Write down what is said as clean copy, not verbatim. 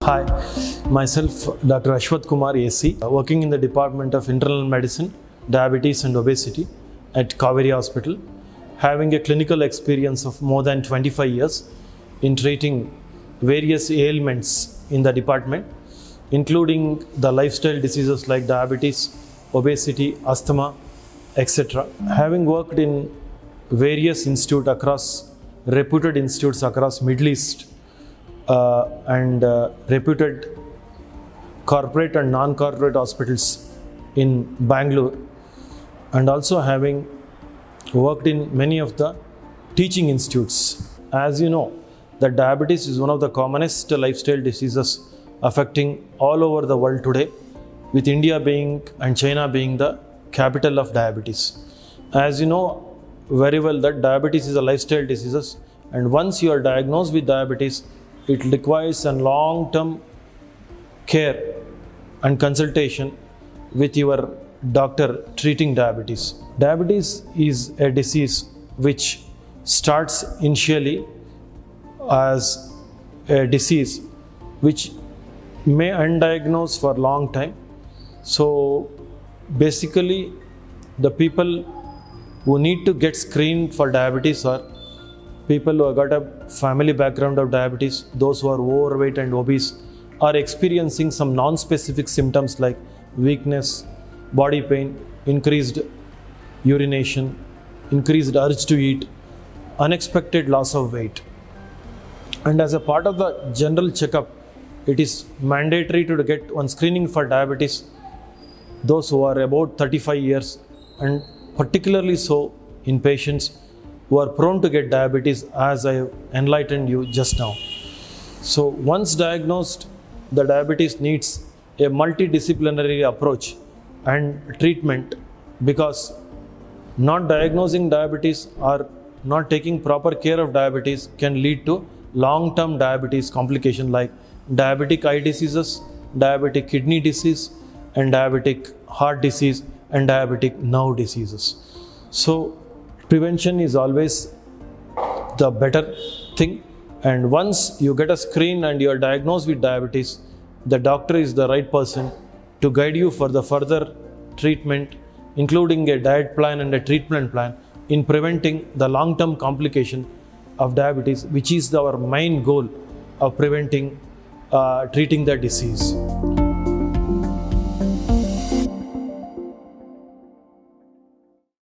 Hi, myself Dr. Ashwath Kumar AC, working in the Department of Internal Medicine, Diabetes and Obesity at Kaveri Hospital, having a clinical experience of more than 25 years in treating various ailments in the department, including the lifestyle diseases like diabetes, obesity, asthma, etc. Having worked in various institutes across reputed institutes across Middle East and reputed corporate and non-corporate hospitals in Bangalore, and also having worked in many of the teaching institutes. As you know, that diabetes is one of the commonest lifestyle diseases affecting all over the world today, with India being and China being the capital of diabetes. As you know very well that diabetes is a lifestyle disease, and once you are diagnosed with diabetes, it requires a long-term care and consultation with your doctor treating diabetes. Diabetes is a disease which starts initially as a disease which may undiagnosed for a long time. So basically, the people who need to get screened for diabetes are people who have got a family background of diabetes, those who are overweight and obese, are experiencing some non-specific symptoms like weakness, body pain, increased urination, increased urge to eat, unexpected loss of weight. And as a part of the general checkup, it is mandatory to get one screening for diabetes, those who are about 35 years, and particularly so in patients who are prone to get diabetes, as I enlightened you just now. So once diagnosed, the diabetes needs a multidisciplinary approach and treatment, because not diagnosing diabetes or not taking proper care of diabetes can lead to long-term diabetes complications like diabetic eye diseases, diabetic kidney disease, and diabetic heart disease and diabetic nerve diseases. So prevention is always the better thing, and once you get a screen and you are diagnosed with diabetes, the doctor is the right person to guide you for the further treatment, including a diet plan and a treatment plan in preventing the long-term complication of diabetes, which is our main goal of preventing treating the disease.